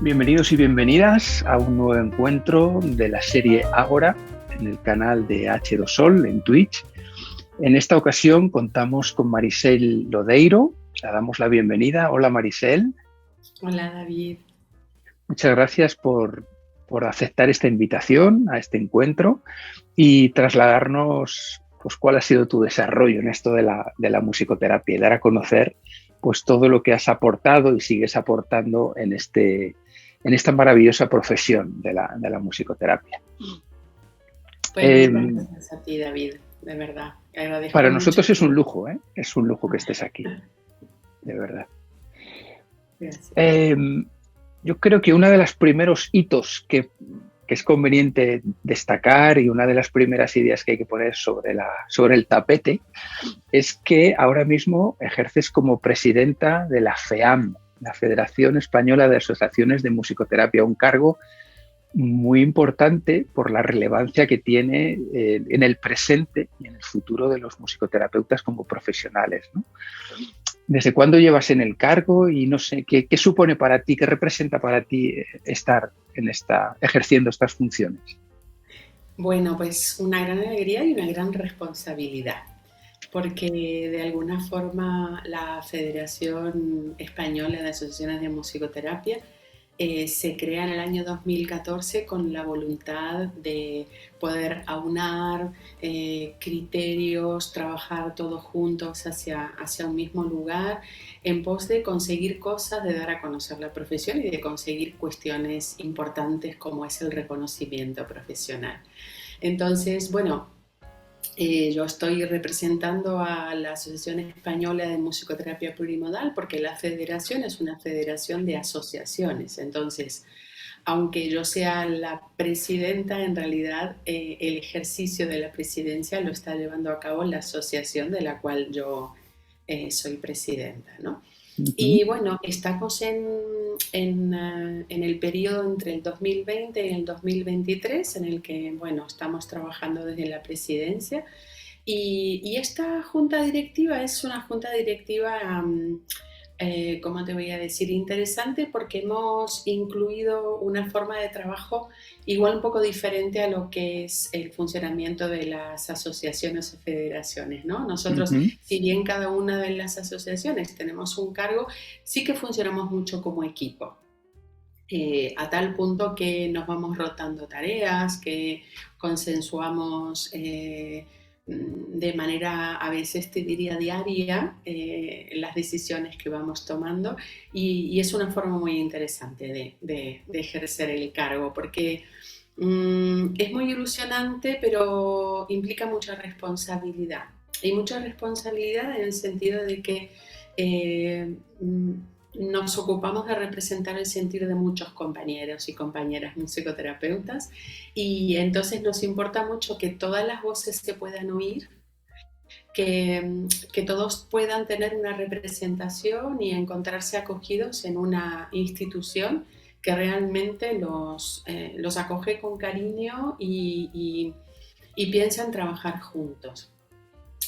Bienvenidos y bienvenidas a un nuevo encuentro de la serie Ágora en el canal de H2Sol en Twitch. En esta ocasión contamos con Marisel Lodeiro. Le damos la bienvenida. Hola, Marisel. Hola, David. Muchas gracias por aceptar esta invitación a este encuentro y trasladarnos pues, cuál ha sido tu desarrollo en esto de la musicoterapia y dar a conocer pues, todo lo que has aportado y sigues aportando en esta maravillosa profesión de la musicoterapia. Pues muchas gracias a ti, David, de verdad. Agradezco Para mucho. nosotros es un lujo, ¿eh? Es un lujo que estés aquí, de verdad. Gracias. Yo creo que uno de los primeros hitos que es conveniente destacar y una de las primeras ideas que hay que poner sobre el tapete es que ahora mismo ejerces como presidenta de la FEAM, la Federación Española de Asociaciones de Musicoterapia, un cargo muy importante por la relevancia que tiene en el presente y en el futuro de los musicoterapeutas como profesionales, ¿no? ¿Desde cuándo llevas en el cargo y no sé qué supone para ti, qué representa para ti estar ejerciendo estas funciones? Bueno, pues una gran alegría y una gran responsabilidad, porque de alguna forma la Federación Española de Asociaciones de Musicoterapia se crea en el año 2014 con la voluntad de poder aunar criterios, trabajar todos juntos hacia un mismo lugar, en pos de conseguir cosas, de dar a conocer la profesión y de conseguir cuestiones importantes como es el reconocimiento profesional. Entonces, bueno, yo estoy representando a la Asociación Española de Musicoterapia Plurimodal porque la federación es una federación de asociaciones. Entonces, aunque yo sea la presidenta, en realidad el ejercicio de la presidencia lo está llevando a cabo la asociación de la cual yo soy presidenta, ¿no? Y bueno, estamos en el periodo entre el 2020 y el 2023, en el que, bueno, estamos trabajando desde la presidencia. Y esta junta directiva es una junta directiva, ¿cómo te voy a decir? Interesante porque hemos incluido una forma de trabajo igual un poco diferente a lo que es el funcionamiento de las asociaciones o federaciones, ¿no? Nosotros, si bien cada una de las asociaciones tenemos un cargo, sí que funcionamos mucho como equipo. A tal punto que nos vamos rotando tareas, que consensuamos de manera a veces te diría diaria las decisiones que vamos tomando y es una forma muy interesante de ejercer el cargo porque es muy ilusionante pero implica mucha responsabilidad y mucha responsabilidad en el sentido de que nos ocupamos de representar el sentir de muchos compañeros y compañeras musicoterapeutas y entonces nos importa mucho que todas las voces se puedan oír, que todos puedan tener una representación y encontrarse acogidos en una institución que realmente los acoge con cariño y piensan trabajar juntos.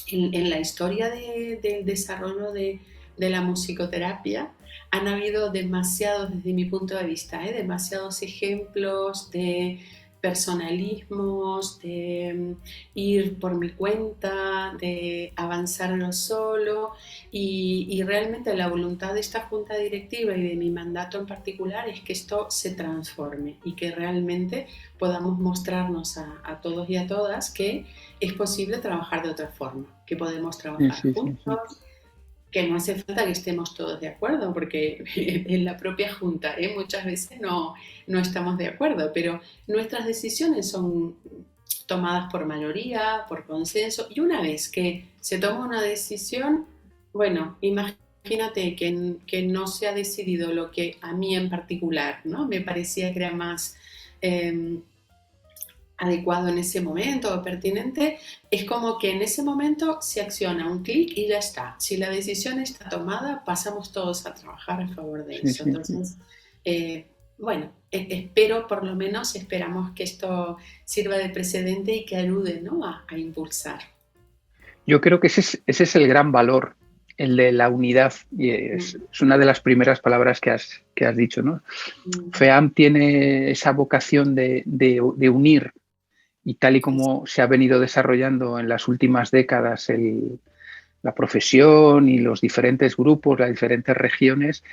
En la historia del desarrollo de la musicoterapia han habido demasiados, desde mi punto de vista, demasiados ejemplos de personalismos, de ir por mi cuenta, de avanzar yo solo y realmente la voluntad de esta junta directiva y de mi mandato en particular es que esto se transforme y que realmente podamos mostrarnos a todos y a todas que es posible trabajar de otra forma, que podemos trabajar juntos, que no hace falta que estemos todos de acuerdo, porque en la propia junta muchas veces no estamos de acuerdo, pero nuestras decisiones son tomadas por mayoría, por consenso, y una vez que se toma una decisión, bueno, imagínate que no se ha decidido lo que a mí en particular, ¿no? Me parecía que era más adecuado en ese momento o pertinente, es como que en ese momento se acciona un clic y ya está. Si la decisión está tomada, pasamos todos a trabajar a favor de eso. Entonces, bueno, espero, por lo menos esperamos que esto sirva de precedente y que ayude, ¿no? a impulsar. Yo creo que ese es el gran valor el de la unidad, y es una de las primeras palabras que has dicho, ¿no? FEAM tiene esa vocación de unir, y tal y como se ha venido desarrollando en las últimas décadas la profesión y los diferentes grupos, las diferentes regiones,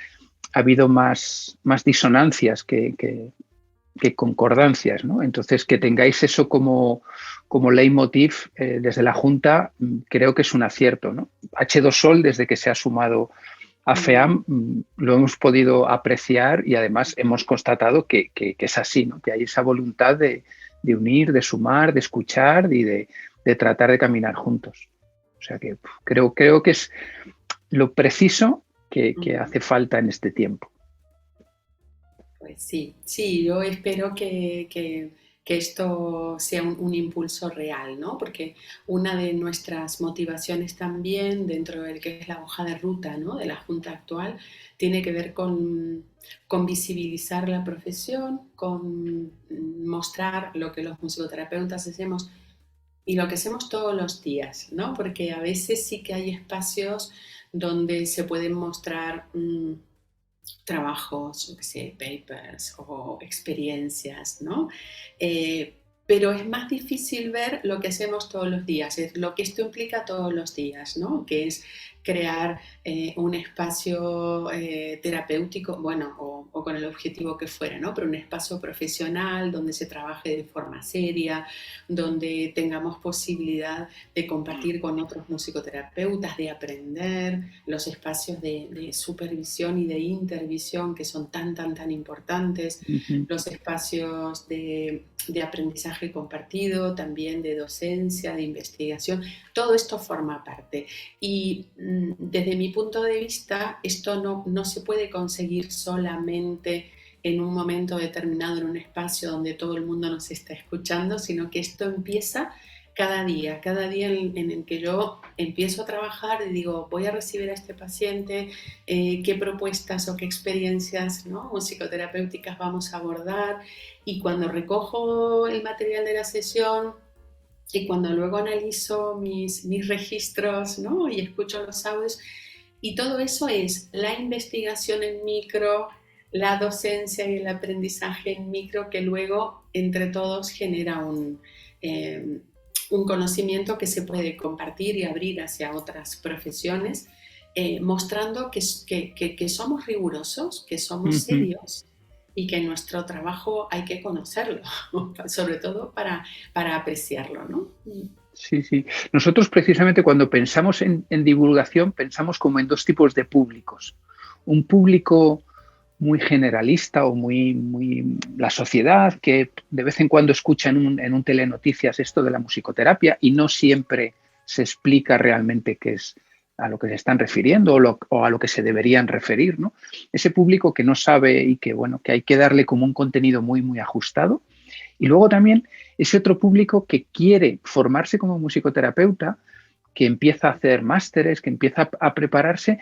ha habido más disonancias que concordancias, ¿no? Entonces, que tengáis eso como leitmotiv desde la Junta, creo que es un acierto, ¿no? H2Sol, desde que se ha sumado a FEAM, lo hemos podido apreciar y además hemos constatado que es así, ¿no? Que hay esa voluntad de unir, de sumar, de escuchar y de tratar de caminar juntos. O sea que creo que es lo preciso que hace falta en este tiempo. Pues sí, yo espero que esto sea un impulso real, ¿no? Porque una de nuestras motivaciones también dentro de que es la hoja de ruta, ¿no?, de la Junta actual, tiene que ver con visibilizar la profesión, con mostrar lo que los musicoterapeutas hacemos y lo que hacemos todos los días, ¿no? Porque a veces sí que hay espacios donde se pueden mostrar trabajos, yo qué sé, papers o experiencias, ¿no? Pero es más difícil ver lo que hacemos todos los días, es lo que esto implica todos los días, ¿no? Que es crear un espacio terapéutico, bueno, o con el objetivo que fuera, ¿no? Pero un espacio profesional donde se trabaje de forma seria, donde tengamos posibilidad de compartir con otros musicoterapeutas, de aprender, los espacios de supervisión y de intervisión que son tan importantes, los espacios de aprendizaje compartido, también de docencia, de investigación, todo esto forma parte. Y desde mi punto de vista, esto no se puede conseguir solamente en un momento determinado, en un espacio donde todo el mundo nos está escuchando, sino que esto empieza cada día en el que yo empiezo a trabajar y digo, voy a recibir a este paciente, qué propuestas o qué experiencias, ¿no?, musicoterapéuticas vamos a abordar, y cuando recojo el material de la sesión y cuando luego analizo mis registros, ¿no?, y escucho los audios, y todo eso es la investigación en micro, la docencia y el aprendizaje en micro, que luego entre todos genera un conocimiento que se puede compartir y abrir hacia otras profesiones, mostrando que somos rigurosos, que somos serios y que nuestro trabajo hay que conocerlo, sobre todo para apreciarlo, ¿no? Sí, sí. Nosotros precisamente cuando pensamos en divulgación pensamos como en dos tipos de públicos. Un público muy generalista o muy la sociedad que de vez en cuando escucha en un telenoticias esto de la musicoterapia y no siempre se explica realmente qué es a lo que se están refiriendo o a lo que se deberían referir, ¿no? Ese público que no sabe y que, bueno, que hay que darle como un contenido muy ajustado. Y luego también ese otro público que quiere formarse como musicoterapeuta, que empieza a hacer másteres, que empieza a prepararse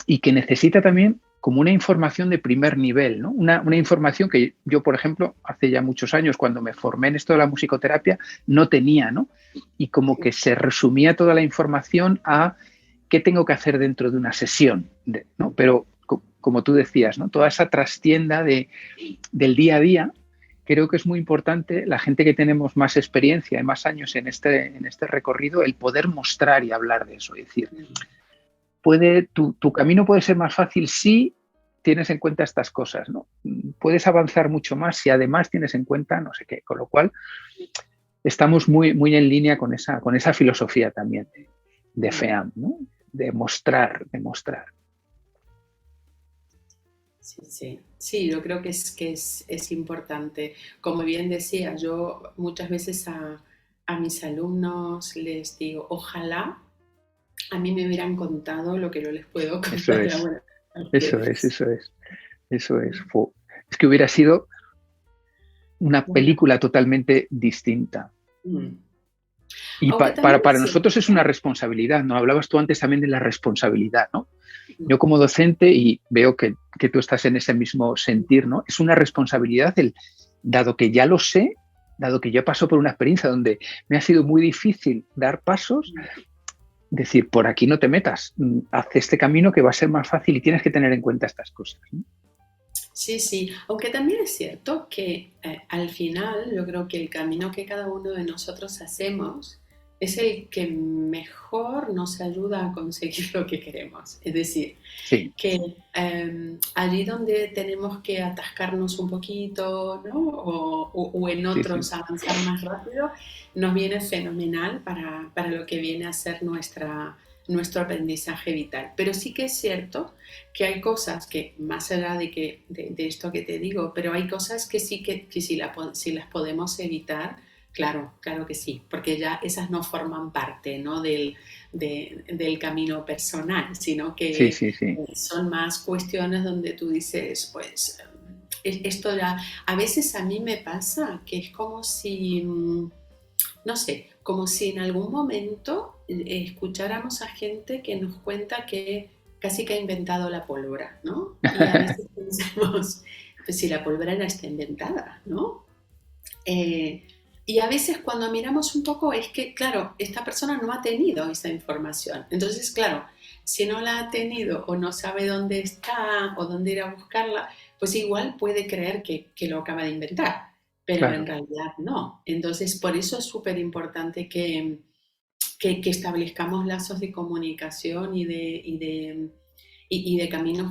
y que necesita también como una información de primer nivel, ¿no? Una información que yo, por ejemplo, hace ya muchos años, cuando me formé en esto de la musicoterapia, no tenía, ¿no? Y como que se resumía toda la información a qué tengo que hacer dentro de una sesión, ¿no? Pero como tú decías, ¿no?, toda esa trastienda del día a día, creo que es muy importante, la gente que tenemos más experiencia y más años en este recorrido, el poder mostrar y hablar de eso. Es decir, tu camino puede ser más fácil si tienes en cuenta estas cosas, ¿no? Puedes avanzar mucho más si además tienes en cuenta no sé qué. Con lo cual, estamos muy en línea con esa filosofía también de FEAM, ¿no? De mostrar. Sí, yo creo que es importante. Como bien decía, yo muchas veces a mis alumnos les digo, ojalá a mí me hubieran contado lo que no les puedo contar ahora. Eso es. Es que hubiera sido una película totalmente distinta. Y para nosotros es una responsabilidad, ¿no? Hablabas tú antes también de la responsabilidad, ¿no? Yo como docente, y veo que tú estás en ese mismo sentir, ¿no? Es una responsabilidad dado que ya lo sé, dado que yo paso por una experiencia donde me ha sido muy difícil dar pasos, decir, por aquí no te metas, haz este camino que va a ser más fácil y tienes que tener en cuenta estas cosas, ¿no? Sí, sí, aunque también es cierto que al final yo creo que el camino que cada uno de nosotros hacemos es el que mejor nos ayuda a conseguir lo que queremos. Es decir, Sí, que allí donde tenemos que atascarnos un poquito, ¿no? O en sí, sí, otros avanzar más rápido, nos viene fenomenal para lo que viene a ser nuestro aprendizaje vital. Pero sí que es cierto que hay cosas que, más allá de esto que te digo, pero hay cosas que sí que si las podemos evitar, claro, claro que sí, porque ya esas no forman parte, ¿no? Del camino personal, sino sí, que sí, sí, son más cuestiones donde tú dices, pues, esto ya, a veces a mí me pasa que es como si, no sé, como si en algún momento escucháramos a gente que nos cuenta que casi que ha inventado la pólvora, ¿no? Y a veces pensamos, pues si la pólvora no está inventada, ¿no? Eh, y a veces cuando miramos un poco es que, claro, esta persona no ha tenido esa información. Entonces, claro, si no la ha tenido o no sabe dónde está o dónde ir a buscarla, pues igual puede creer que lo acaba de inventar, pero en claro. realidad no. Entonces, por eso es súper importante que establezcamos lazos de comunicación y de, de caminar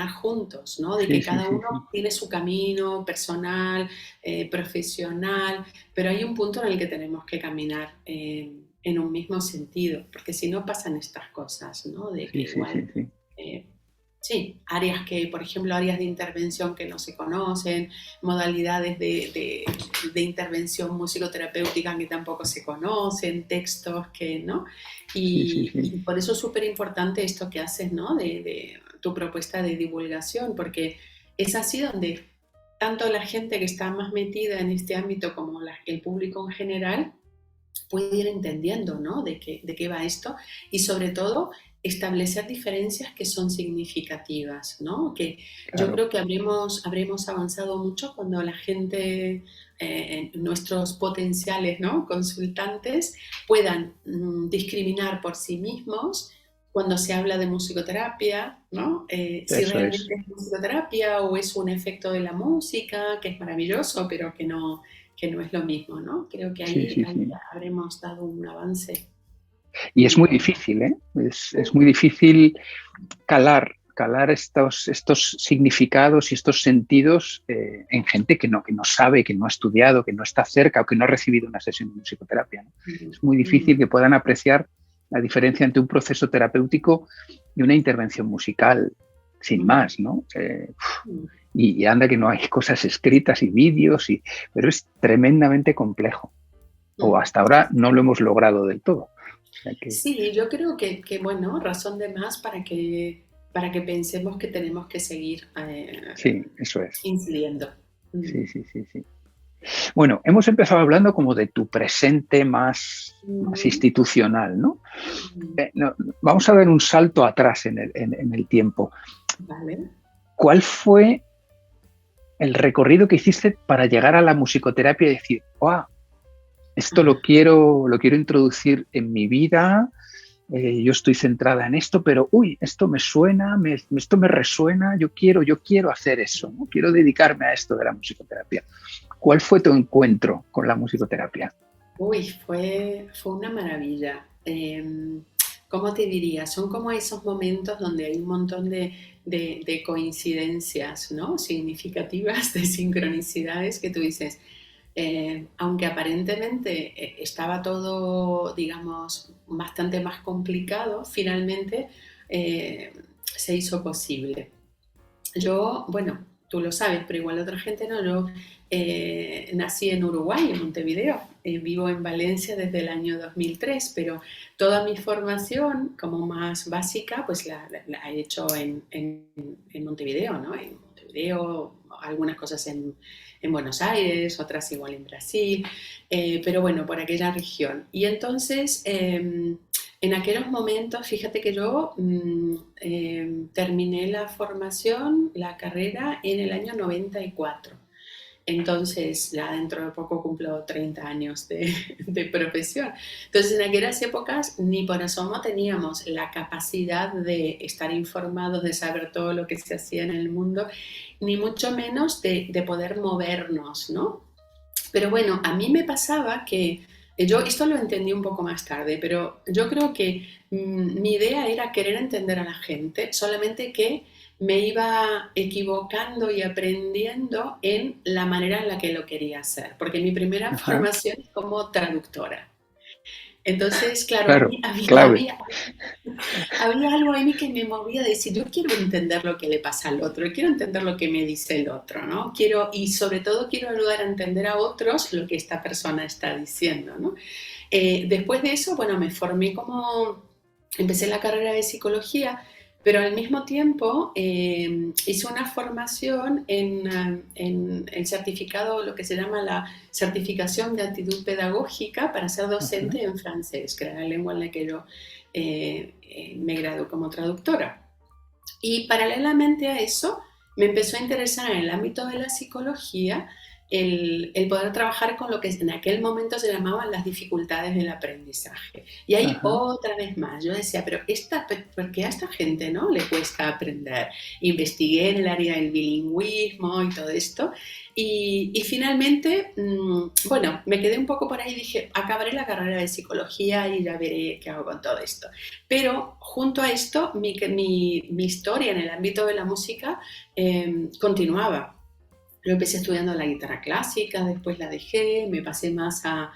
juntos, ¿no? De Sí, que sí, cada sí, uno sí. tiene su camino personal, profesional, pero hay un punto en el que tenemos que caminar en un mismo sentido, porque si no pasan estas cosas, ¿no? De que Sí, sí, sí, igual sí. eh, sí, áreas que, por ejemplo, áreas de intervención que no se conocen, modalidades de intervención musicoterapéutica que tampoco se conocen, textos que, ¿no? Sí, sí, Y sí. por eso es súper importante esto que haces, ¿no? De tu propuesta de divulgación, porque es así donde tanto la gente que está más metida en este ámbito como el público en general puede ir entendiendo, ¿no? De qué va esto y sobre todo establecer diferencias que son significativas, ¿no? Que yo Claro. creo que habremos avanzado mucho cuando la gente, nuestros potenciales, ¿no? Consultantes puedan discriminar por sí mismos cuando se habla de musicoterapia, ¿no? Si Eso es. realmente es musicoterapia o es un efecto de la música, que es maravilloso, pero que no es lo mismo, ¿no? Creo que Sí, ahí, sí, ahí sí. ya habremos dado un avance. Y es muy Mm. difícil, ¿eh? Es muy difícil calar estos significados y estos sentidos en gente que no sabe, que no ha estudiado, que no está cerca o que no ha recibido una sesión de musicoterapia, ¿no? Mm, Es muy mm, difícil que puedan apreciar la diferencia entre un proceso terapéutico y una intervención musical, sin mm, más, ¿no? mm, Y anda que no hay cosas escritas y vídeos, pero es tremendamente complejo. O mm. hasta ahora no lo hemos logrado del todo. O sea que, Sí, yo creo bueno, razón de más para que pensemos que tenemos que seguir sí, eso es. incidiendo. Mm, Sí, sí, sí, sí. Bueno, hemos empezado hablando como de tu presente más mm, institucional, ¿no? mm. No, vamos a dar un salto atrás en el tiempo. Vale. ¿Cuál fue el recorrido que hiciste para llegar a la musicoterapia y decir, wow, esto Ajá. lo quiero introducir en mi vida, yo estoy centrada en esto, pero uy, esto me suena, esto me resuena, yo quiero hacer eso, ¿no? Quiero dedicarme a esto de la musicoterapia. ¿Cuál fue tu encuentro con la musicoterapia? Uy, fue una maravilla. ¿Cómo te diría? Son como esos momentos donde hay un montón de coincidencias, ¿no? Significativas, de sincronicidades que tú dices, aunque aparentemente estaba todo, digamos, bastante más complicado, finalmente se hizo posible. Yo, bueno, tú lo sabes, pero igual otra gente no. Yo nací en Uruguay, en Montevideo. Vivo en Valencia desde el año 2003, pero toda mi formación como más básica, pues la he hecho en Montevideo, ¿no? En Montevideo, algunas cosas en Buenos Aires, otras igual en Brasil, pero bueno, por aquella región. Y entonces, en aquellos momentos, fíjate que yo terminé la formación, la carrera, en el año 94. Entonces, ya dentro de poco cumplo 30 años de profesión. Entonces, en aquellas épocas ni por asomo teníamos la capacidad de estar informados, de saber todo lo que se hacía en el mundo, ni mucho menos de poder movernos, ¿no? Pero bueno, a mí me pasaba que yo esto lo entendí un poco más tarde, pero yo creo que mi idea era querer entender a la gente, solamente que me iba equivocando y aprendiendo en la manera en la que lo quería hacer, porque mi primera Ajá, formación es como traductora. Entonces, claro, a claro, mí clave. había algo en mí que me movía a decir, yo quiero entender lo que le pasa al otro, quiero entender lo que me dice el otro, ¿no? Y sobre todo quiero ayudar a entender a otros lo que esta persona está diciendo, ¿no? Después de eso, bueno, me formé empecé la carrera de psicología, pero al mismo tiempo hice una formación en el certificado, lo que se llama la certificación de actitud pedagógica para ser Ajá. docente en francés, que era la lengua en la que yo me gradué como traductora. Y paralelamente a eso, me empezó a interesar en el ámbito de la psicología el poder trabajar con lo que en aquel momento se llamaban las dificultades del aprendizaje. Y ahí Ajá. otra vez más, yo decía, pero ¿por qué a esta gente no le cuesta aprender? Investigué en el área del bilingüismo y todo esto. Y finalmente, bueno, me quedé un poco por ahí y dije, acabaré la carrera de psicología y ya veré qué hago con todo esto. Pero junto a esto, mi historia en el ámbito de la música continuaba. Yo empecé estudiando la guitarra clásica, después la dejé, me pasé más a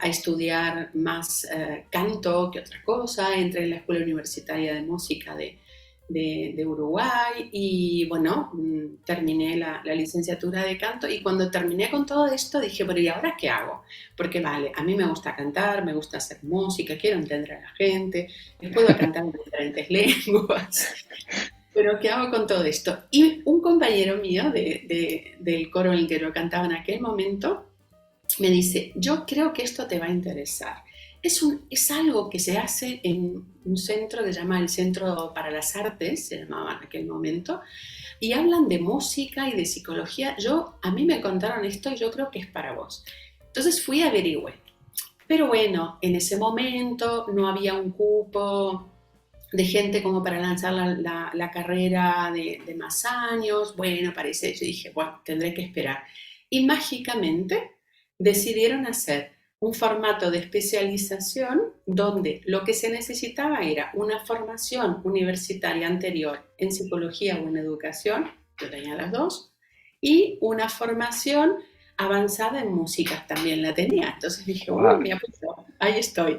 estudiar más canto que otra cosa, entré en la Escuela Universitaria de Música de Uruguay y bueno, terminé la licenciatura de canto y cuando terminé con todo esto dije, pero ¿y ahora qué hago? Porque vale, a mí me gusta cantar, me gusta hacer música, quiero entender a la gente, puedo cantar en diferentes lenguas, pero ¿qué hago con todo esto? Y un compañero mío del coro en el que yo cantaba en aquel momento me dice, yo creo que esto te va a interesar. Es algo que se hace en un centro que se llama el Centro para las Artes, se llamaba en aquel momento, y hablan de música y de psicología. A mí me contaron esto y yo creo que es para vos. Entonces fui a averigüe. Pero bueno, en ese momento no había un cupo de gente como para lanzar la carrera de más años. Bueno, parece, yo dije, bueno, tendré que esperar. Y mágicamente decidieron hacer un formato de especialización donde lo que se necesitaba era una formación universitaria anterior en psicología o en educación, yo tenía las dos, y una formación avanzada en música también la tenía. Entonces dije, Guau. me apuntó, ahí estoy.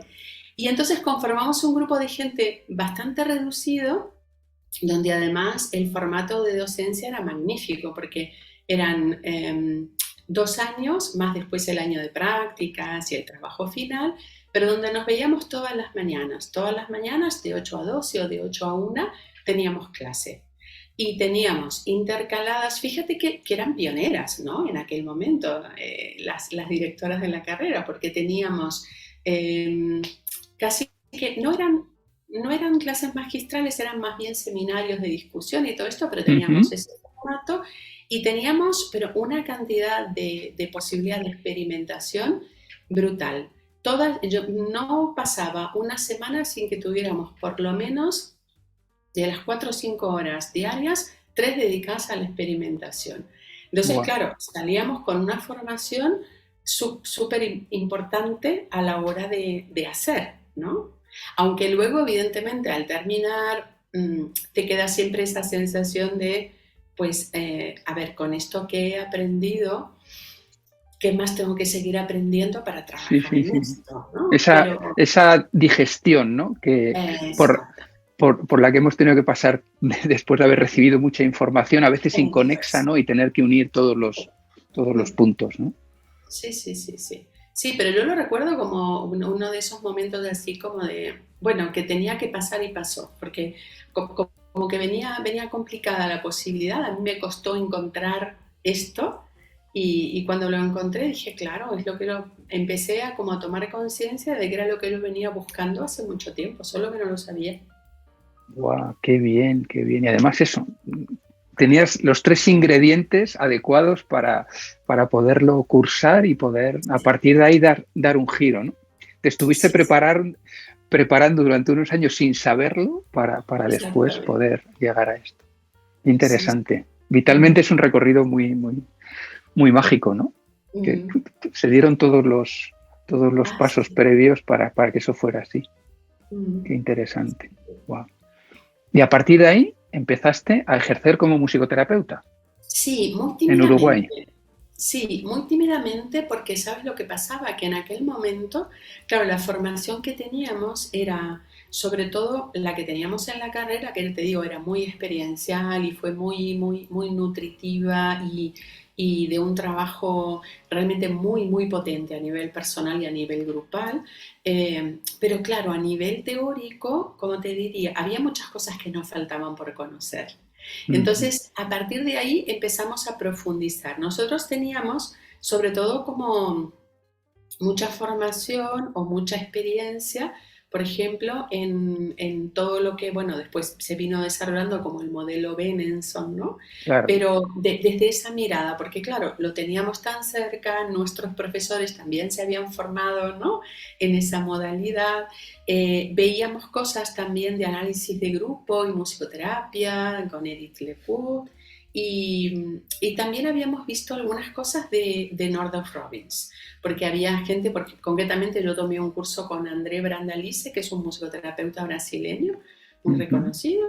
Y entonces conformamos un grupo de gente bastante reducido, donde además el formato de docencia era magnífico, porque eran 2 años, más después el año de prácticas y el trabajo final, pero donde nos veíamos todas las mañanas de 8 a 12 o de 8 a 1 teníamos clase. Y teníamos intercaladas, fíjate que eran pioneras, ¿no? En aquel momento, las directoras de la carrera, porque teníamos eh, casi que no eran clases magistrales, eran más bien seminarios de discusión y todo esto, pero teníamos Ujú. ese formato y teníamos pero una cantidad de posibilidad de experimentación brutal. Yo no pasaba una semana sin que tuviéramos por lo menos de las 4 o 5 horas diarias, 3 dedicadas a la experimentación. Entonces, Guau. claro, salíamos con una formación súper importante a la hora de hacer, ¿no? Aunque luego, evidentemente, al terminar, te queda siempre esa sensación de, pues, a ver, con esto que he aprendido, ¿qué más tengo que seguir aprendiendo para Sí, trabajar sí, en sí. esto, ¿no? Esa, Pero, esa digestión, ¿no? Que por, exacto. por la que hemos tenido que pasar después de haber recibido mucha información, a veces inconexa, Eso. ¿no? Y tener que unir todos los puntos, ¿no? Sí, sí, sí, sí. Sí, pero yo lo recuerdo como uno de esos momentos así como de, bueno, que tenía que pasar y pasó, porque como que venía complicada la posibilidad, a mí me costó encontrar esto y cuando lo encontré dije, claro, es lo que empecé como a tomar conciencia de que era lo que yo venía buscando hace mucho tiempo, solo que no lo sabía. Guau, qué bien, qué bien. Y además eso, tenías los tres ingredientes adecuados para poderlo cursar y poder a partir de ahí dar un giro, ¿no? Te estuviste Sí, sí, preparando durante unos años sin saberlo para después exactamente. poder llegar a esto. Sí, sí. Interesante. Vitalmente es un recorrido muy mágico, ¿no? Que Ujú. se dieron todos los Ah, pasos sí. previos para que eso fuera así. Ujú. Qué interesante. Wow. Y a partir de ahí empezaste a ejercer como musicoterapeuta Sí, muy en Uruguay. tímidamente. Sí, muy tímidamente porque sabes lo que pasaba, que en aquel momento, claro, la formación que teníamos era sobre todo la que teníamos en la carrera, que te digo, era muy experiencial y fue muy nutritiva y de un trabajo realmente muy potente a nivel personal y a nivel grupal. Pero claro, a nivel teórico, como te diría, había muchas cosas que nos faltaban por conocer. Ujú. Entonces, a partir de ahí empezamos a profundizar. Nosotros teníamos, sobre todo, como mucha formación o mucha experiencia, por ejemplo, en todo lo que, bueno, después se vino desarrollando como el modelo Benenson, ¿no? Claro. Pero desde esa mirada, porque claro, lo teníamos tan cerca, nuestros profesores también se habían formado, ¿no? En esa modalidad. Veíamos cosas también de análisis de grupo y musicoterapia con Edith Lecourt. Y también habíamos visto algunas cosas de Northrop Robbins porque había gente, porque concretamente yo tomé un curso con André Brandalize, que es un musicoterapeuta brasileño muy Ujú. reconocido,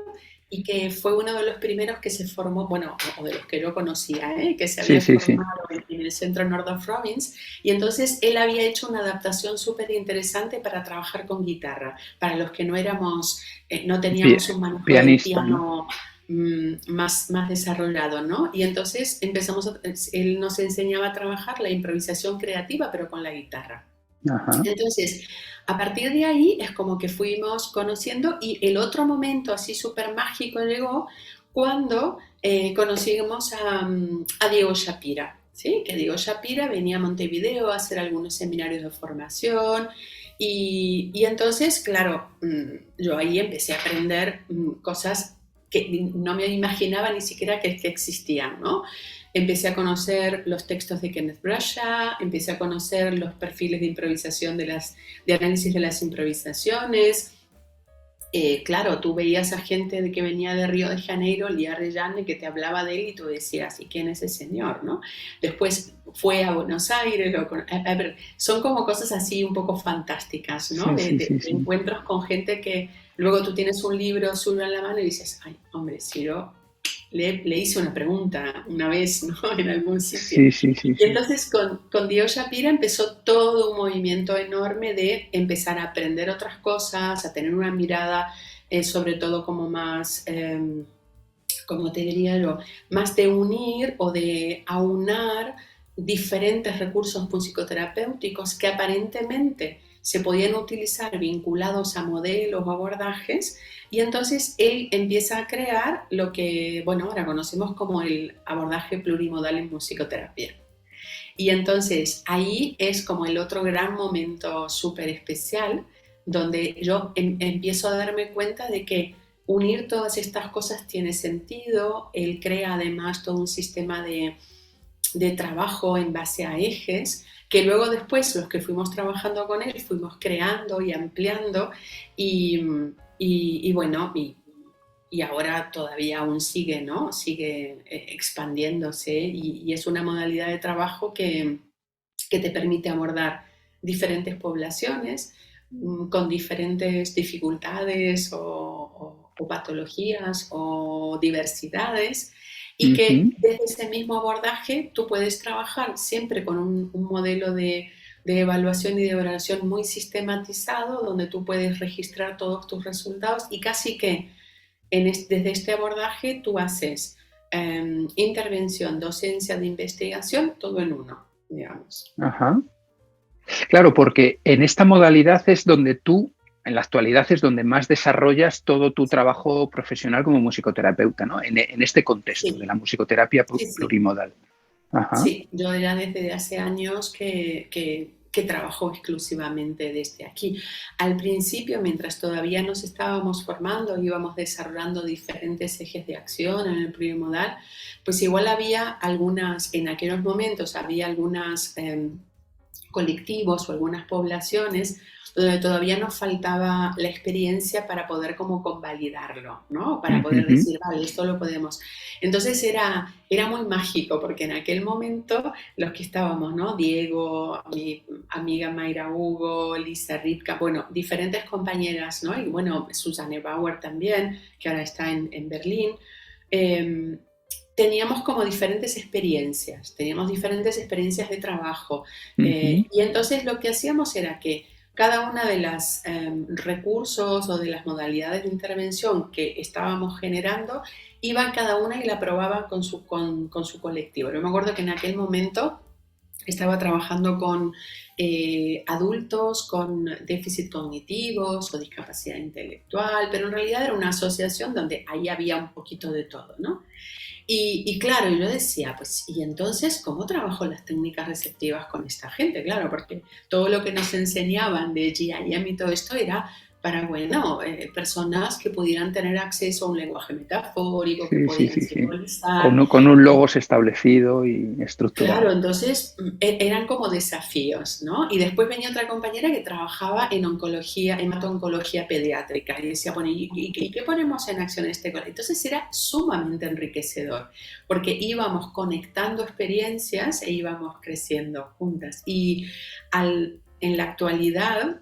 y que fue uno de los primeros que se formó, bueno, o de los que yo conocía, que se Sí, había sí, sí. formado en el centro Northrop Robbins, y entonces él había hecho una adaptación súper interesante para trabajar con guitarra, para los que no éramos, no Pi- teníamos un manejo del pianista, ¿no? piano más desarrollado, ¿no? Y entonces él nos enseñaba a trabajar la improvisación creativa, pero con la guitarra. Ajá. Entonces, a partir de ahí es como que fuimos conociendo y el otro momento así súper mágico llegó cuando conocimos a Diego Shapira, ¿sí? Que Diego Shapira venía a Montevideo a hacer algunos seminarios de formación y entonces, claro, yo ahí empecé a aprender cosas que no me imaginaba ni siquiera que existían, ¿no? Empecé a conocer los textos de Kenneth Brasha, empecé a conocer los perfiles de improvisación de análisis de las improvisaciones. Claro, tú veías a gente que venía de Río de Janeiro, Lía Reyane, que te hablaba de él y tú decías, ¿y quién es ese señor? ¿No? Después fue a Buenos Aires, a ver, son como cosas así un poco fantásticas, ¿no? Sí, sí, sí, De sí. encuentros con gente que luego tú tienes un libro suyo en la mano y dices, ay, hombre, si yo le hice una pregunta una vez, ¿no? En algún sitio. Sí, sí, sí, Y sí. entonces con Dio Shapira empezó todo un movimiento enorme de empezar a aprender otras cosas, a tener una mirada sobre todo como más, como te diría yo, más de unir o de aunar diferentes recursos musicoterapéuticos que aparentemente se podían utilizar vinculados a modelos o abordajes, y entonces él empieza a crear lo que, bueno, ahora conocemos como el abordaje plurimodal en musicoterapia. Y entonces ahí es como el otro gran momento súper especial donde yo empiezo a darme cuenta de que unir todas estas cosas tiene sentido. Él crea además todo un sistema de trabajo en base a ejes que luego después los que fuimos trabajando con él fuimos creando y ampliando y, y bueno, y ahora todavía aún sigue, ¿no? Sigue expandiéndose y es una modalidad de trabajo que te permite abordar diferentes poblaciones con diferentes dificultades o patologías o diversidades y Ujú. que desde ese mismo abordaje tú puedes trabajar siempre con un modelo de evaluación y de evaluación muy sistematizado donde tú puedes registrar todos tus resultados y casi que desde este abordaje tú haces intervención, docencia de investigación, todo en uno, digamos. Ajá. Claro, porque en esta modalidad es donde tú, en la actualidad es donde más desarrollas todo tu trabajo profesional como musicoterapeuta, ¿no? En este contexto de Sí, la musicoterapia sí, sí. plurimodal. Ajá. Sí, yo ya desde hace años que trabajó exclusivamente desde aquí. Al principio, mientras todavía nos estábamos formando, íbamos desarrollando diferentes ejes de acción en el plurimodal, pues igual había algunas, en aquellos momentos había algunas colectivos o algunas poblaciones donde todavía nos faltaba la experiencia para poder como convalidarlo, ¿no? Para poder Ujú. decir, vale, esto lo podemos. Entonces era muy mágico porque en aquel momento los que estábamos, ¿no? Diego, mi amiga Mayra Hugo, Lisa Ripka, bueno, diferentes compañeras, ¿no? Y bueno, Susanne Bauer también, que ahora está en Berlín. Eh, Teníamos como diferentes experiencias, de trabajo, Ujú. y entonces lo que hacíamos era que cada una de las recursos o de las modalidades de intervención que estábamos generando, iba cada una y la probaba con su colectivo. Yo me acuerdo que en aquel momento estaba trabajando con adultos con déficit cognitivos o discapacidad intelectual, pero en realidad era una asociación donde ahí había un poquito de todo, ¿no? Y claro, yo decía, pues, ¿y entonces cómo trabajo las técnicas receptivas con esta gente? Claro, porque todo lo que nos enseñaban de GIM y todo esto era para, bueno, personas que pudieran tener acceso a un lenguaje metafórico, que Sí, sí, podían sí, sí. simbolizar. Con un logos establecido y Claro, estructurado. entonces eran como desafíos, ¿no? Y después venía otra compañera que trabajaba en oncología, hemato-oncología pediátrica, y decía, bueno, ¿y qué ponemos en acción en este colegio? Entonces era sumamente enriquecedor, porque íbamos conectando experiencias e íbamos creciendo juntas. Y en la actualidad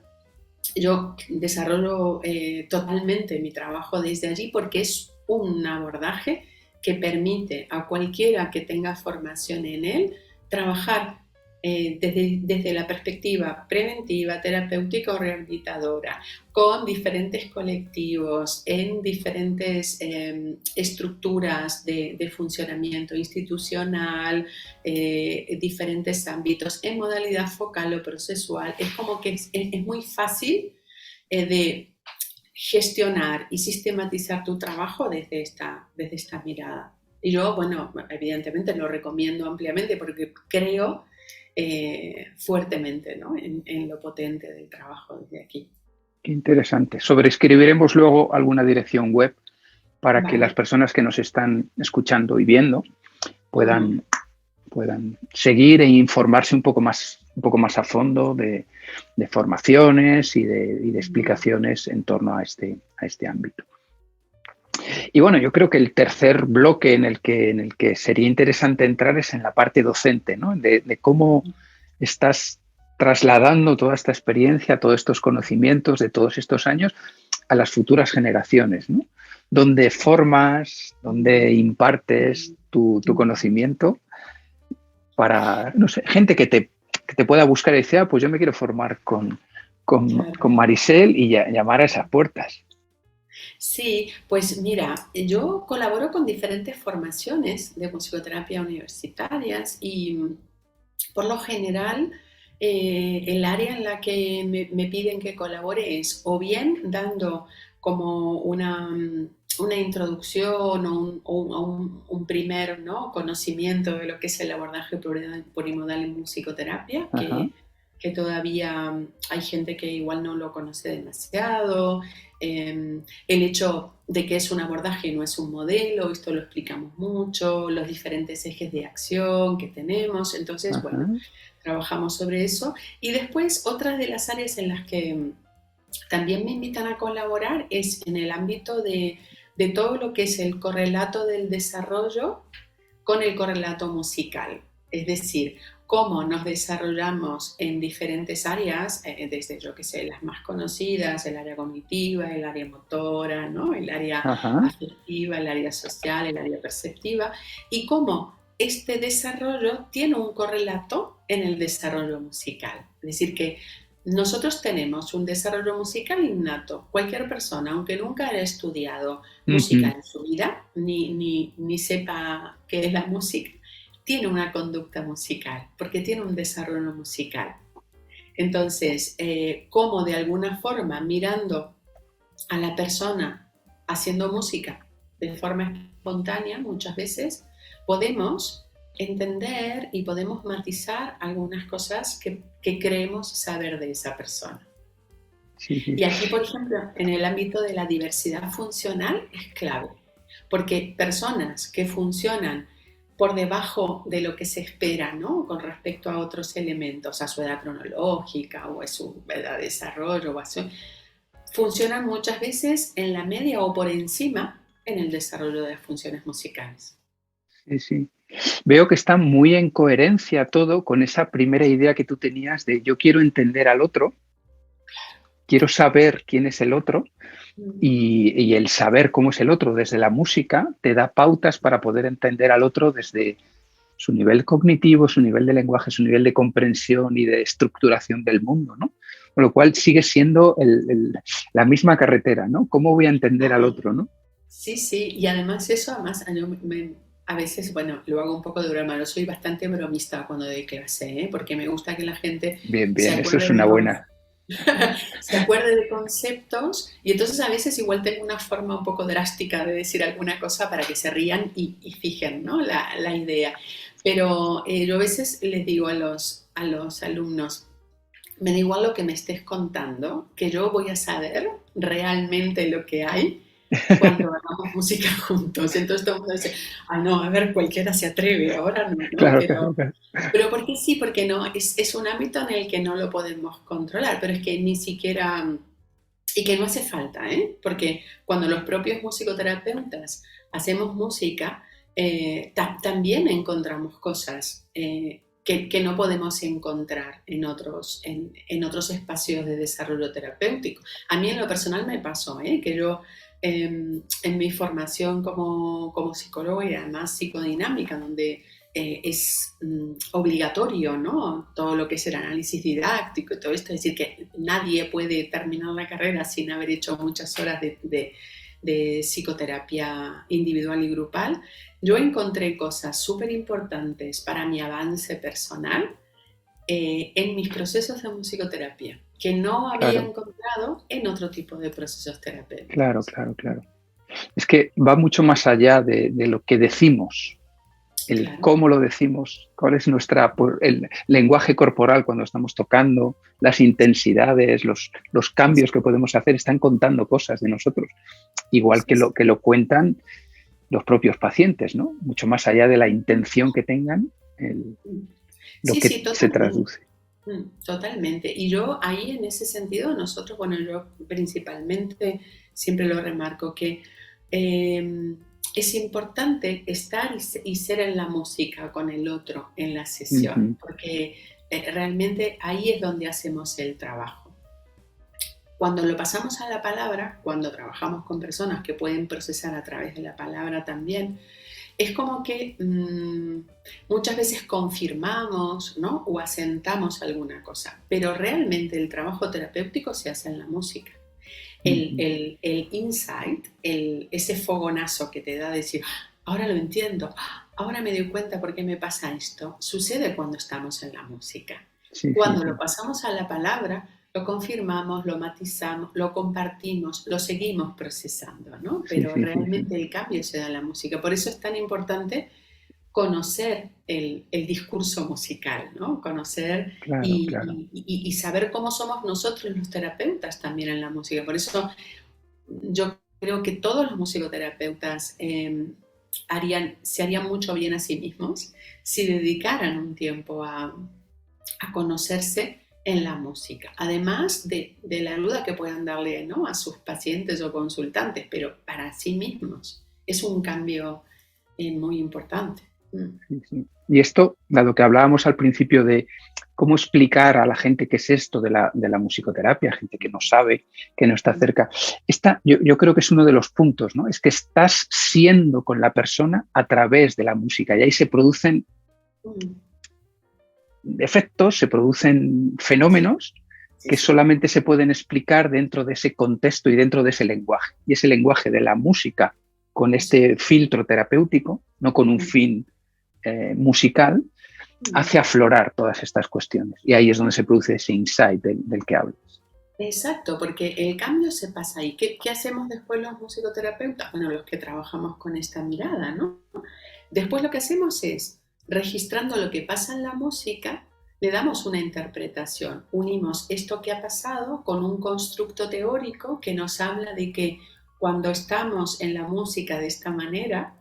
yo desarrollo totalmente mi trabajo desde allí porque es un abordaje que permite a cualquiera que tenga formación en él trabajar desde la perspectiva preventiva, terapéutica o rehabilitadora, con diferentes colectivos, en diferentes estructuras de funcionamiento institucional, diferentes ámbitos, en modalidad focal o procesual. Es como que es muy fácil de gestionar y sistematizar tu trabajo desde esta mirada. Y yo, bueno, evidentemente lo recomiendo ampliamente porque creo fuertemente, ¿no? En lo potente del trabajo desde aquí. Qué interesante. Sobreescribiremos luego alguna dirección web para que las Vale. personas que nos están escuchando y viendo Mm. puedan, puedan seguir e informarse un poco más a fondo de formaciones y de Mm. explicaciones en torno a este ámbito. Y bueno, yo creo que el tercer bloque en el que sería interesante entrar es en la parte docente, ¿no? De cómo estás trasladando toda esta experiencia, todos estos conocimientos de todos estos años a las futuras generaciones, ¿no? Donde formas, donde impartes tu conocimiento para, no sé, gente que te pueda buscar y decir, ah, pues yo me quiero formar Claro. con Maricel y llamar a esas puertas. Sí, pues mira, yo colaboro con diferentes formaciones de musicoterapia universitarias y por lo general el área en la que me piden que colabore es o bien dando como una introducción o un primer, ¿no? conocimiento de lo que es el abordaje plurimodal en musicoterapia, Ajá. que todavía hay gente que igual no lo conoce demasiado. El hecho de que es un abordaje y no es un modelo, esto lo explicamos mucho, los diferentes ejes de acción que tenemos, entonces, Ajá. bueno, trabajamos sobre eso. Y después, otras de las áreas en las que también me invitan a colaborar es en el ámbito de todo lo que es el correlato del desarrollo con el correlato musical. Es decir, cómo nos desarrollamos en diferentes áreas, desde, yo que sé, las más conocidas, el área cognitiva, el área motora, ¿no? El área Ajá. afectiva, el área social, el área perceptiva, y cómo este desarrollo tiene un correlato en el desarrollo musical. Es decir, que nosotros tenemos un desarrollo musical innato. Cualquier persona, aunque nunca haya estudiado música Ujú. en su vida, ni sepa qué es la música, tiene una conducta musical, porque tiene un desarrollo musical. Entonces, cómo de alguna forma, mirando a la persona haciendo música de forma espontánea, muchas veces, podemos entender y podemos matizar algunas cosas que creemos saber de esa persona. Sí, sí. Y aquí, por ejemplo, en el ámbito de la diversidad funcional es clave, porque personas que funcionan por debajo de lo que se espera, ¿no? Con respecto a otros elementos, a su edad cronológica o a su edad de desarrollo, funcionan muchas veces en la media o por encima en el desarrollo de las funciones musicales. Sí, sí. Veo que está muy en coherencia todo con esa primera idea que tú tenías de yo quiero entender al otro, quiero saber quién es el otro y el saber cómo es el otro desde la música te da pautas para poder entender al otro desde su nivel cognitivo, su nivel de lenguaje, su nivel de comprensión y de estructuración del mundo, ¿no? Con lo cual sigue siendo la misma carretera, ¿no? ¿Cómo voy a entender al otro, ¿no? Sí, sí, y además eso, además, a veces, bueno, lo hago un poco de broma, yo soy bastante bromista cuando doy clase, ¿eh? Porque me gusta que la gente Bien, se bien, eso es acuerde una buena. se acuerde de conceptos y entonces a veces igual tengo una forma un poco drástica de decir alguna cosa para que se rían y fijen, ¿no? La idea. Pero yo a veces les digo a los alumnos, me da igual lo que me estés contando, que yo voy a saber realmente lo que hay cuando hagamos música juntos. Entonces todo el mundo dice, ah, no, a ver, cualquiera se atreve, ahora no, ¿no? Claro, claro, claro. Pero porque sí, porque no, es un ámbito en el que no lo podemos controlar, pero es que ni siquiera, y que no hace falta, ¿eh? Porque cuando los propios musicoterapeutas hacemos música, también encontramos cosas que no podemos encontrar en otros espacios de desarrollo terapéutico. A mí en lo personal me pasó, que yo en mi formación como psicóloga y además psicodinámica, donde es obligatorio, ¿no? Todo lo que es el análisis didáctico y todo esto, es decir, que nadie puede terminar la carrera sin haber hecho muchas horas de psicoterapia individual y grupal. Yo encontré cosas súper importantes para mi avance personal en mis procesos de musicoterapia, que no había Claro, encontrado en otro tipo de procesos claro, terapéuticos. claro, claro. Es que va mucho más allá de lo que decimos, el Claro. cómo lo decimos, cuál es el lenguaje corporal cuando estamos tocando, las intensidades, los Sí, sí, cambios que podemos hacer, están contando cosas de nosotros, igual sí, que lo cuentan los propios pacientes, ¿no? Mucho más allá de la intención que tengan, lo sí, que sí, se totalmente. traduce. Totalmente. Y yo ahí en ese sentido, nosotros, bueno, yo principalmente siempre lo remarco que eh, es importante estar y ser en la música con el otro en la Uh sesión, -huh. porque realmente ahí es donde hacemos el trabajo. Cuando lo pasamos a la palabra, cuando trabajamos con personas que pueden procesar a través de la palabra también, es como que muchas veces confirmamos, ¿no? O asentamos alguna cosa, pero realmente el trabajo terapéutico se hace en la música. Uh -huh. El insight, ese fogonazo que te da de decir, ahora lo entiendo, ahora me doy cuenta por qué me pasa esto, sucede cuando estamos en la música. Sí, sí, Cuando lo sí. pasamos a la palabra, lo confirmamos, lo matizamos, lo compartimos, lo seguimos procesando, ¿no? Sí, Pero sí, sí, sí. realmente el cambio se da en la música. Por eso es tan importante conocer el discurso musical, ¿no? Conocer Claro, claro. y saber cómo somos nosotros los terapeutas también en la música. Por eso yo creo que todos los musicoterapeutas se harían mucho bien a sí mismos si dedicaran un tiempo a conocerse en la música, además de la ayuda que puedan darle, ¿no? A sus pacientes o consultantes, pero para sí mismos. Es un cambio muy importante. Sí, sí. Y esto, dado que hablábamos al principio de cómo explicar a la gente qué es esto de la musicoterapia, gente que no sabe, que no está cerca, yo creo que es uno de los puntos, ¿no? Es que estás siendo con la persona a través de la música y ahí se producen Mm. efectos, se producen Sí, fenómenos sí, que sí. solamente se pueden explicar dentro de ese contexto y dentro de ese lenguaje. Y ese lenguaje de la música con Eso. este filtro terapéutico, no con un fin musical, Mm. hace aflorar todas estas cuestiones. Y ahí es donde se produce ese insight del que hablas. Exacto, porque el cambio se pasa ahí. ¿Qué hacemos después los musicoterapeutas? Bueno, los que trabajamos con esta mirada, ¿no? Después lo que hacemos es registrando lo que pasa en la música, le damos una interpretación. Unimos esto que ha pasado con un constructo teórico que nos habla de que cuando estamos en la música de esta manera,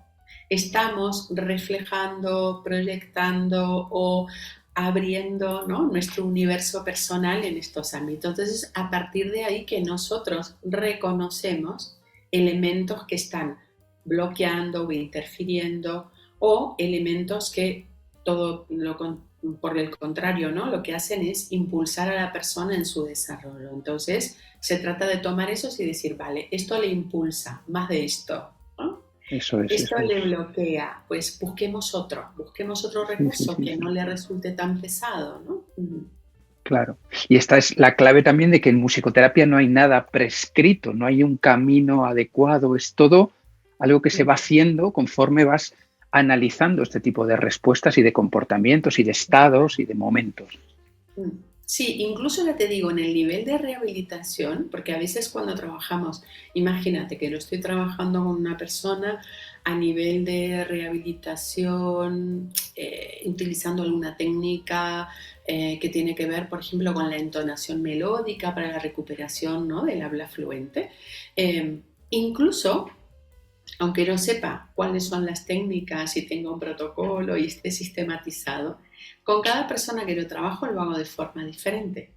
estamos reflejando, proyectando o abriendo, ¿no?, nuestro universo personal en estos ámbitos. Entonces, a partir de ahí que nosotros reconocemos elementos que están bloqueando o interfiriendo, o elementos que todo lo por el contrario, ¿no?, lo que hacen es impulsar a la persona en su desarrollo. Entonces, se trata de tomar esos y decir, vale, esto le impulsa, más de esto, ¿no? Eso es, Esto eso es. le bloquea, pues busquemos otro Sí, sí, recurso sí, que sí. no le resulte tan pesado, ¿no? Claro. Y esta es la clave también de que en musicoterapia no hay nada prescrito, no hay un camino adecuado, es todo algo que se va haciendo conforme vas analizando este tipo de respuestas y de comportamientos y de estados y de momentos. Sí, incluso ya te digo, en el nivel de rehabilitación, porque a veces cuando trabajamos, imagínate que lo estoy trabajando con una persona a nivel de rehabilitación, utilizando alguna técnica que tiene que ver, por ejemplo, con la entonación melódica para la recuperación, ¿no?, del habla fluente. Eh, Incluso aunque no sepa cuáles son las técnicas y tenga un protocolo y esté sistematizado, con cada persona que yo trabajo lo hago de forma diferente,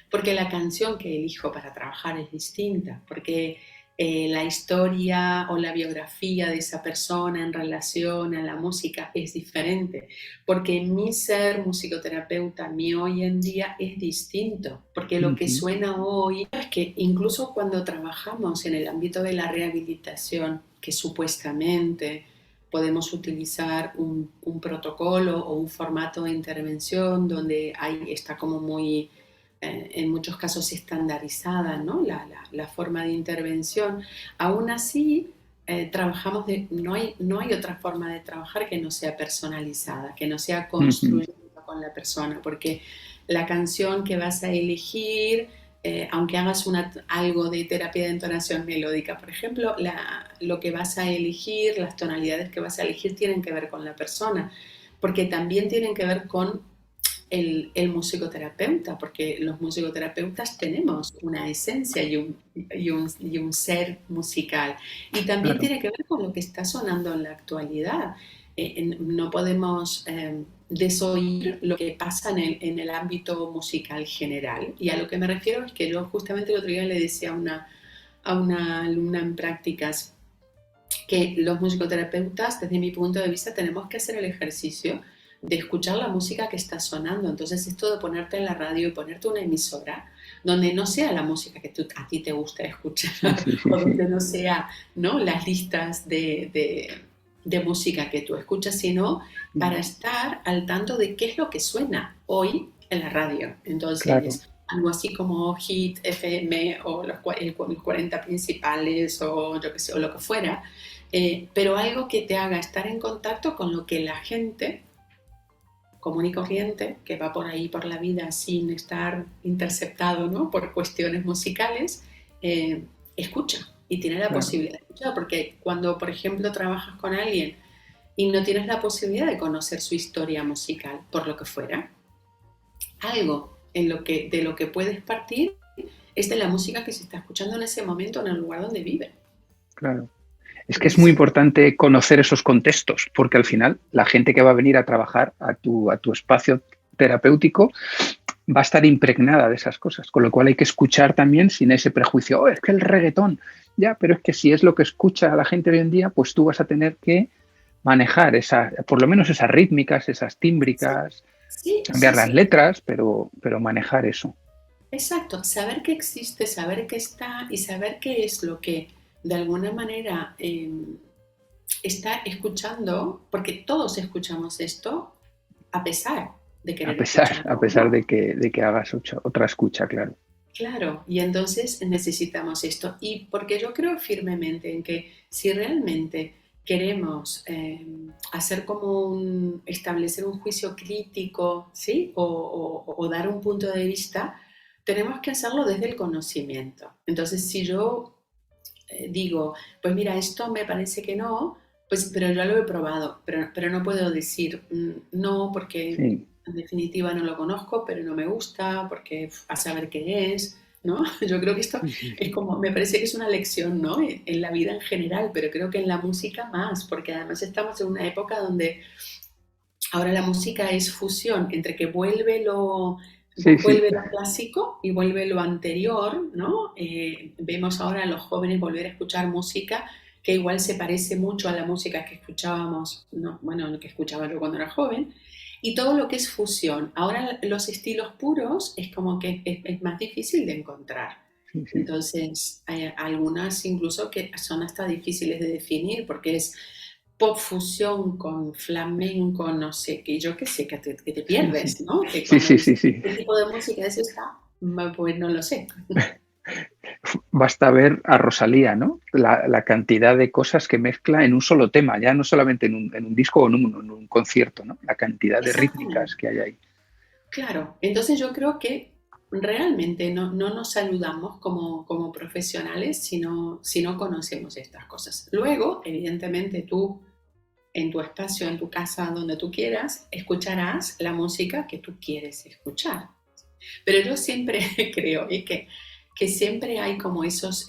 porque la canción que elijo para trabajar es distinta, porque la historia o la biografía de esa persona en relación a la música es diferente, porque mi ser musicoterapeuta, mi hoy en día es distinto, porque lo que Ujú. suena hoy es que incluso cuando trabajamos en el ámbito de la rehabilitación, que supuestamente podemos utilizar un protocolo o un formato de intervención donde está como muy en muchos casos estandarizada, ¿no?, la forma de intervención. Aún así, trabajamos no hay otra forma de trabajar que no sea personalizada, que no sea Ujú. construida con la persona, porque la canción que vas a elegir, aunque hagas algo de terapia de entonación melódica, por ejemplo, lo que vas a elegir, las tonalidades que vas a elegir tienen que ver con la persona, porque también tienen que ver con el musicoterapeuta, porque los musicoterapeutas tenemos una esencia y un ser musical. Y también Claro. tiene que ver con lo que está sonando en la actualidad. No podemos desoír lo que pasa en el ámbito musical general. Y a lo que me refiero es que yo justamente el otro día le decía a una alumna en prácticas que los musicoterapeutas, desde mi punto de vista, tenemos que hacer el ejercicio de escuchar la música que está sonando. Entonces, esto de ponerte en la radio y ponerte una emisora donde no sea la música que a ti te gusta escuchar Sí, sí, o sí. donde no sea, ¿no?, las listas de música que tú escuchas, sino para estar al tanto de qué es lo que suena hoy en la radio. Claro. Entonces, algo así como Hit FM o los 40 principales o yo que sé, o lo que fuera, pero algo que te haga estar en contacto con lo que la gente común y corriente, que va por ahí por la vida sin estar interceptado, ¿no?, por cuestiones musicales, escucha y tiene la Claro. posibilidad de escuchar, porque cuando, por ejemplo, trabajas con alguien y no tienes la posibilidad de conocer su historia musical, por lo que fuera, algo de lo que puedes partir es de la música que se está escuchando en ese momento en el lugar donde vive. Claro. Es que es muy Entonces, importante conocer esos contextos, porque al final la gente que va a venir a trabajar a tu espacio terapéutico va a estar impregnada de esas cosas, con lo cual hay que escuchar también sin ese prejuicio, oh, es que el reggaetón, ya, pero es que si es lo que escucha la gente hoy en día, pues tú vas a tener que manejar por lo menos esas rítmicas, esas sí, tímbricas, sí, cambiar sí, las sí. letras, pero manejar eso. Exacto, saber que existe, saber que está y saber qué es lo que de alguna manera está escuchando, porque todos escuchamos esto a pesar de querer A escucharlo, pesar ¿no? de que hagas otra escucha, claro. Claro, y entonces necesitamos esto. Y porque yo creo firmemente en que si realmente queremos hacer como establecer un juicio crítico, ¿sí? O dar un punto de vista, tenemos que hacerlo desde el conocimiento. Entonces, si yo digo, pues mira, esto me parece que no, Pues, pero yo lo he probado, pero no puedo decir no, porque Sí, en definitiva no lo conozco, pero no me gusta, porque a saber qué es, ¿no? Yo creo que esto sí, sí, es sí. como, me parece que es una lección, ¿no? En la vida en general, pero creo que en la música más, porque además estamos en una época donde ahora la música es fusión entre que Sí, sí. vuelve lo clásico y vuelve lo anterior, ¿no? Vemos ahora a los jóvenes volver a escuchar música que igual se parece mucho a la música que escuchábamos, no, bueno, que escuchaba yo cuando era joven, y todo lo que es fusión. Ahora los estilos puros es como que es más difícil de encontrar. Sí, sí. Entonces, hay algunas incluso que son hasta difíciles de definir porque es pop fusión con flamenco, no sé, que yo qué sé, que te Sí, sí. pierdes, ¿no? Que Sí, cuando sí, sí, dices, sí. ¿qué tipo de música es esta? Pues no lo sé. Basta ver a Rosalía, ¿no? La cantidad de cosas que mezcla en un solo tema, ya no solamente en un disco o en un concierto, ¿no? La cantidad de rítmicas Exactamente, que hay ahí. claro. Entonces yo creo que realmente no nos saludamos como profesionales si no conocemos estas cosas. Luego, evidentemente, tú en tu espacio, en tu casa, donde tú quieras, escucharás la música que tú quieres escuchar. Pero yo siempre creo que siempre hay como esos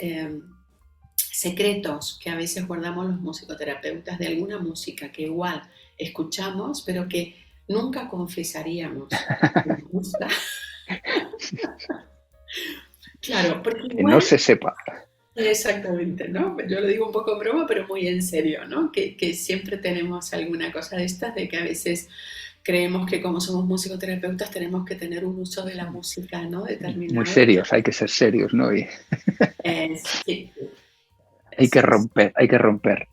secretos que a veces guardamos los musicoterapeutas de alguna música que igual escuchamos, pero que nunca confesaríamos que nos gusta. Claro, porque Que no igual, se sepa. exactamente, ¿no? Yo lo digo un poco en broma, pero muy en serio, ¿no? Que siempre tenemos alguna cosa de estas, de que a veces creemos que como somos musicoterapeutas tenemos que tener un uso de la música, ¿no? Muy Determinado. serios, hay que ser serios, ¿no? Y Sí, hay que eso es. romper, hay que romper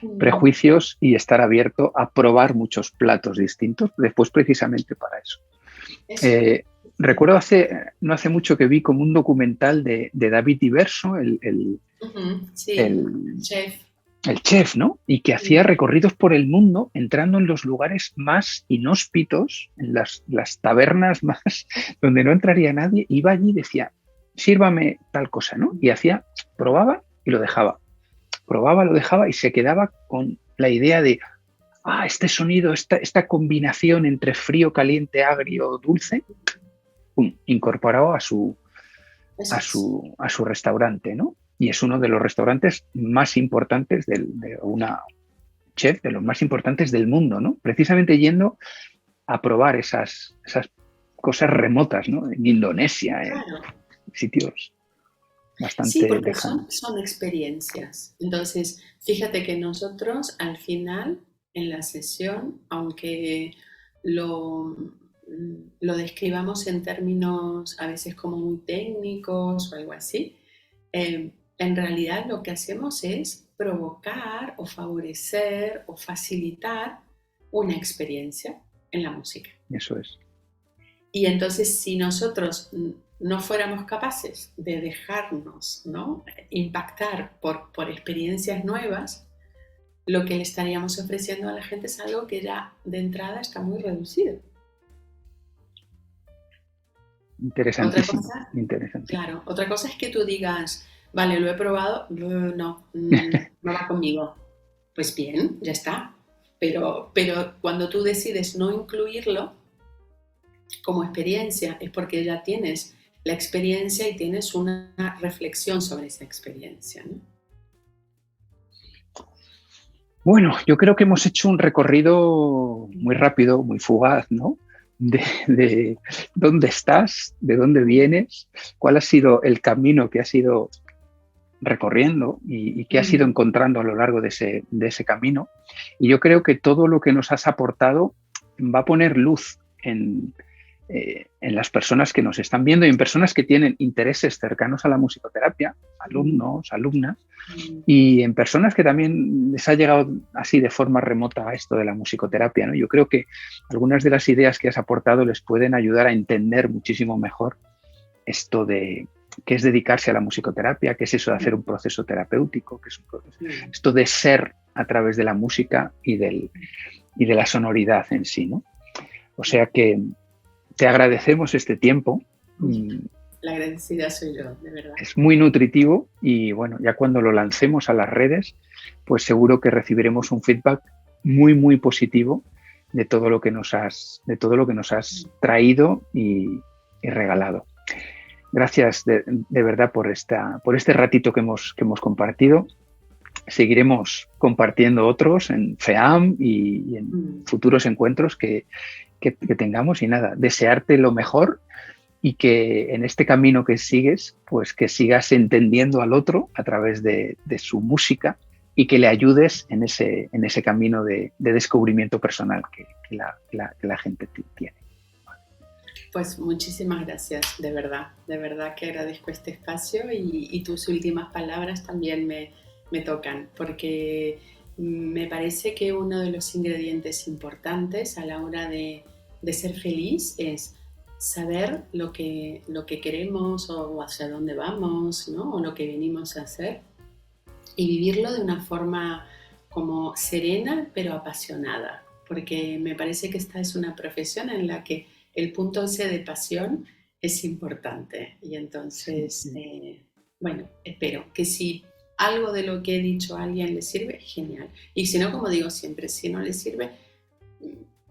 Mm, prejuicios y estar abierto a probar muchos platos distintos, después precisamente para eso. eso es. Eh, Sí. recuerdo no hace mucho que vi como un documental de David Diverso, Ujú, sí, el, chef. el chef, ¿no? Y que hacía Mm, recorridos por el mundo, entrando en los lugares más inhóspitos, en las tabernas más donde no entraría nadie, iba allí y decía, sírvame tal cosa, ¿no? Y hacía, probaba y lo dejaba, probaba, lo dejaba y se quedaba con la idea de, este sonido, esta combinación entre frío, caliente, agrio, dulce, pum, incorporado eso es. a su restaurante, ¿no? Y es uno de los restaurantes más importantes de una chef, de los más importantes del mundo, ¿no? Precisamente yendo a probar esas cosas remotas, ¿no? En Indonesia, en Claro. sitios Sí, bastante porque lejanos. son experiencias. Entonces, fíjate que nosotros al final, en la sesión, aunque lo, lo describamos en términos a veces como muy técnicos o algo así, en realidad lo que hacemos es provocar o favorecer o facilitar una experiencia en la música. Eso es. Y entonces, si nosotros no fuéramos capaces de dejarnos, ¿no?, impactar por experiencias nuevas, lo que le estaríamos ofreciendo a la gente es algo que ya de entrada está muy reducido. Otra Interesantísimo, cosa, interesantísimo. claro, otra cosa es que tú digas, vale, lo he probado, no, no va conmigo. Pues bien, ya está. Pero cuando tú decides no incluirlo como experiencia, es porque ya tienes la experiencia y tienes una reflexión sobre esa experiencia, ¿no? Bueno, yo creo que hemos hecho un recorrido muy rápido, muy fugaz, ¿no? De dónde estás, de dónde vienes, cuál ha sido el camino que has ido recorriendo y qué has ido Mm, encontrando a lo largo de ese camino. Y yo creo que todo lo que nos has aportado va a poner luz en las personas que nos están viendo y en personas que tienen intereses cercanos a la musicoterapia, mm, alumnos, alumnas, mm. y en personas que también les ha llegado así de forma remota a esto de la musicoterapia, ¿no? Yo creo que algunas de las ideas que has aportado les pueden ayudar a entender muchísimo mejor esto de qué es dedicarse a la musicoterapia, qué es eso de hacer un proceso terapéutico, qué es Mm. esto de ser a través de la música y de la sonoridad en sí, ¿no? O sea que te agradecemos este tiempo. La agradecida soy yo, de verdad. Es muy nutritivo y bueno, ya cuando lo lancemos a las redes, pues seguro que recibiremos un feedback muy, muy positivo de todo lo que nos has traído y regalado. Gracias de verdad por este ratito que hemos compartido. Seguiremos compartiendo otros en FEAM y en futuros encuentros que tengamos. Y nada, desearte lo mejor y que en este camino que sigues, pues que sigas entendiendo al otro a través de su música y que le ayudes en ese camino de descubrimiento personal que la gente tiene. Pues muchísimas gracias, de verdad que agradezco este espacio y tus últimas palabras también me tocan, porque me parece que uno de los ingredientes importantes a la hora de ser feliz es saber lo que queremos o hacia dónde vamos, ¿no? O lo que venimos a hacer y vivirlo de una forma como serena pero apasionada, porque me parece que esta es una profesión en la que el punto ese de pasión es importante. Y entonces, bueno, espero que si algo de lo que he dicho a alguien le sirve, genial. Y si no, como digo siempre, si no le sirve,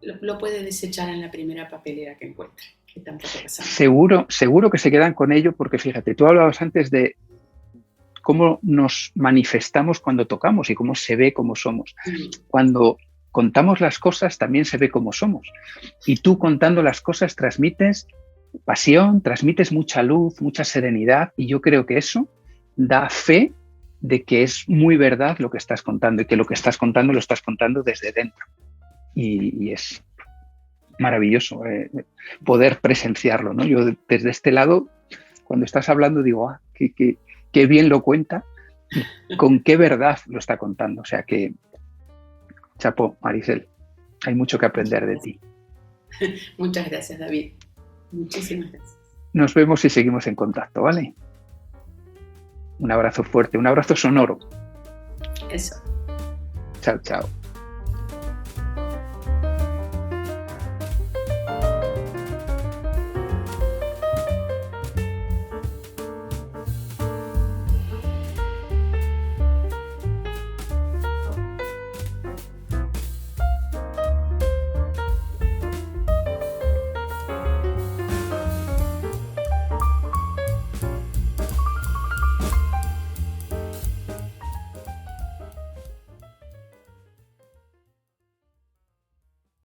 lo puede desechar en la primera papelera que encuentre, que tampoco pasa nada. Seguro que se quedan con ello, porque fíjate, tú hablabas antes de cómo nos manifestamos cuando tocamos y cómo se ve cómo somos. Cuando contamos las cosas también se ve cómo somos. Y tú contando las cosas transmites pasión, transmites mucha luz, mucha serenidad, y yo creo que eso da fe de que es muy verdad lo que estás contando y que lo que estás contando lo estás contando desde dentro. Y es maravilloso poder presenciarlo, ¿no? Yo desde este lado, cuando estás hablando, digo, qué bien lo cuenta y con qué verdad lo está contando. O sea que chapo, Maricel, hay mucho que aprender de ti. Muchas gracias, David. Muchísimas gracias. Nos vemos y seguimos en contacto, ¿vale? Un abrazo fuerte, un abrazo sonoro. Eso. Chao, chao.